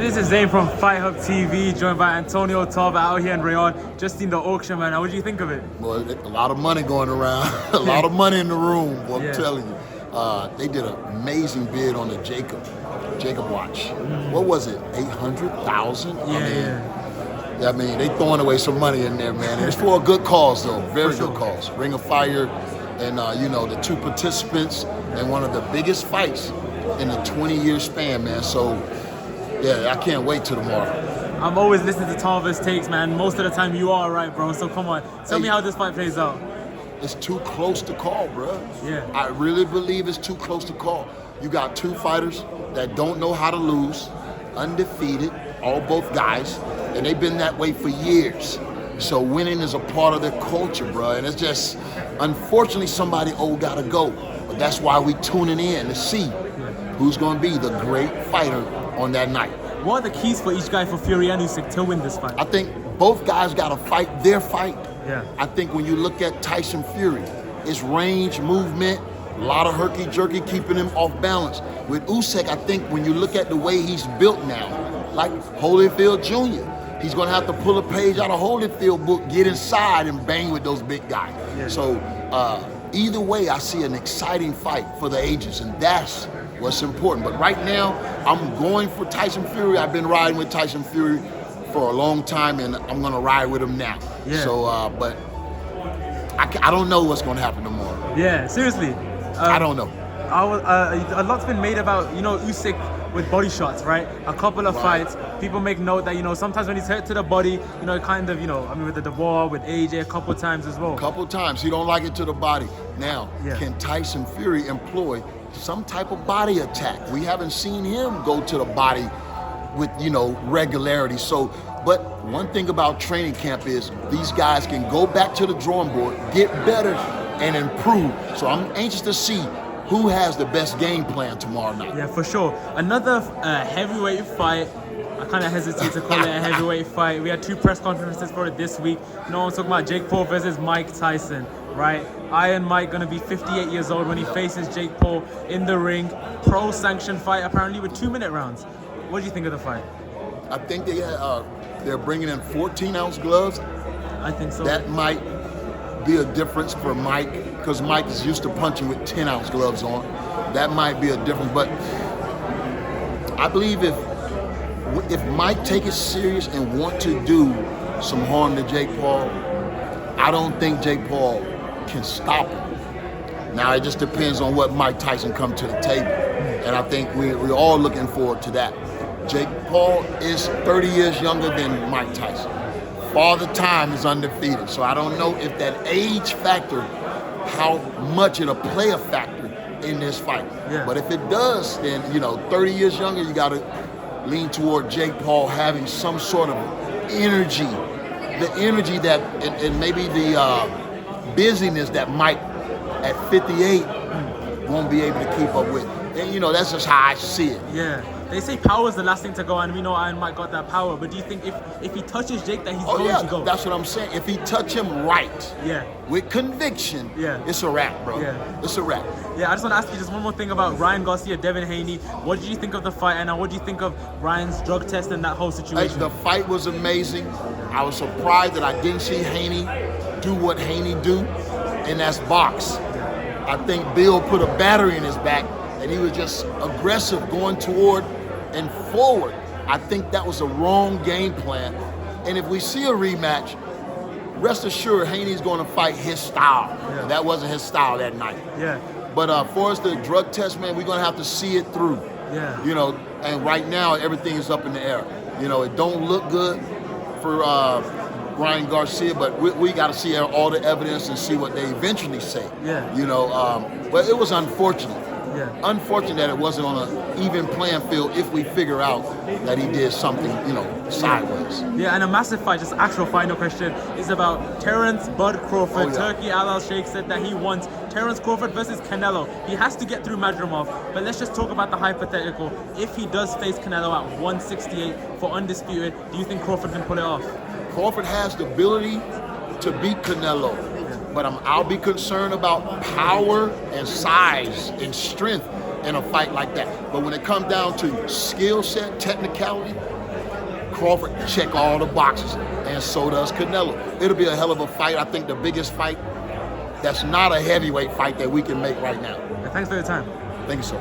This is Zane from Fight Hub TV, joined by Antonio Tarver out here in Riyadh. Just seen the auction, man. What do you think of it? Well, a lot of money going around, a lot of money in the room, I'm telling you. They did an amazing bid on the Jacob watch. What was it, 800,000? I mean, they throwing away some money in there, man. And it's for a good cause, though, very good cause. Ring of Fire and, the two participants in one of the biggest fights in a 20-year span, man. So, yeah, I can't wait till tomorrow. I'm always listening to Tarver's takes, man. Most of the time you are right, bro. So come on, tell me how this fight plays out. It's too close to call, bro. Yeah. I really believe it's too close to call. You got two fighters that don't know how to lose, undefeated, both guys, and they've been that way for years. So winning is a part of their culture, bro. And it's just, unfortunately, somebody old gotta go. But that's why we tuning in to see who's gonna be the great fighter on that night. What are the keys for each guy, for Fury and Usyk, to win this fight? I think both guys gotta fight their fight. Yeah. I think when you look at Tyson Fury, it's range, movement, a lot of herky-jerky, keeping him off balance. With Usyk, I think when you look at the way he's built now, like Holyfield Jr., he's gonna have to pull a page out of Holyfield book, get inside and bang with those big guys. Yeah. So either way, I see an exciting fight for the ages, and that's what's important. But right now, I'm going for Tyson Fury. I've been riding with Tyson Fury for a long time, and I'm gonna ride with him now. Yeah. So, but I don't know what's gonna happen tomorrow. Yeah, seriously. I don't know. A lot's been made about, Usyk with body shots, right? A couple of fights, people make note that, sometimes when he's hit to the body, with the Devon, with AJ a couple times as well. A couple times, he don't like it to the body. Now, can Tyson Fury employ some type of body attack? We haven't seen him go to the body with, regularity. So, but one thing about training camp is these guys can go back to the drawing board, get better, and improve. So I'm anxious to see who has the best game plan tomorrow night. Yeah, for sure. Another heavyweight fight. I kind of hesitate to call it a heavyweight fight. We had two press conferences for it this week. I'm talking about Jake Paul versus Mike Tyson, right? Iron Mike gonna be 58 years old when he faces Jake Paul in the ring. Pro-sanctioned fight, apparently with 2-minute rounds. What do you think of the fight? I think they're bringing in 14-ounce gloves. I think so. That might be a difference for Mike, because Mike is used to punching with 10-ounce gloves on. That might be a difference, but I believe if Mike take it serious and want to do some harm to Jake Paul, I don't think Jake Paul can stop him. Now, it just depends on what Mike Tyson come to the table, and I think we're all looking forward to that. Jake Paul is 30 years younger than Mike Tyson. Father Time is undefeated, so I don't know if that age factor, how much it'll play a factor in this fight. Yeah. But if it does, then 30 years younger, you got to lean toward Jake Paul having some sort of energy, the energy that, and maybe the busyness that Mike at 58 won't be able to keep up with. And that's just how I see it. Yeah. They say power is the last thing to go, and we know Iron Mike got that power. But do you think if he touches Jake that he's going to go? That's what I'm saying. If he touch him right, with conviction, it's a wrap, bro. Yeah. It's a wrap. Yeah, I just want to ask you just one more thing about Ryan Garcia, Devin Haney. What did you think of the fight, and what do you think of Ryan's drug test and that whole situation? The fight was amazing. I was surprised that I didn't see Haney do what Haney do, and that's box. I think Bill put a battery in his back, and he was just aggressive going toward and forward. I think that was a wrong game plan. And if we see a rematch, rest assured Haney's going to fight his style. Yeah. That wasn't his style that night. Yeah. But for us, the drug test, man, we're going to have to see it through. Yeah. And right now, everything is up in the air. It don't look good for Ryan Garcia, but we got to see all the evidence and see what they eventually say. Yeah. But it was unfortunate. Yeah. Unfortunate that it wasn't on an even playing field if we figure out that he did something, sideways. Yeah, and a massive fight, just actual final question, is about Terence Bud Crawford. Turkey Al Sheikh said that he wants Terence Crawford versus Canelo. He has to get through Madrimov, but let's just talk about the hypothetical. If he does face Canelo at 168 for undisputed, do you think Crawford can pull it off? Crawford has the ability to beat Canelo, but I'll be concerned about power and size and strength. in a fight like that. But when it comes down to skill set, technicality, Crawford check all the boxes, and so does Canelo. It'll be a hell of a fight. I think the biggest fight that's not a heavyweight fight that we can make right now. Thanks for your time. Thank you, sir.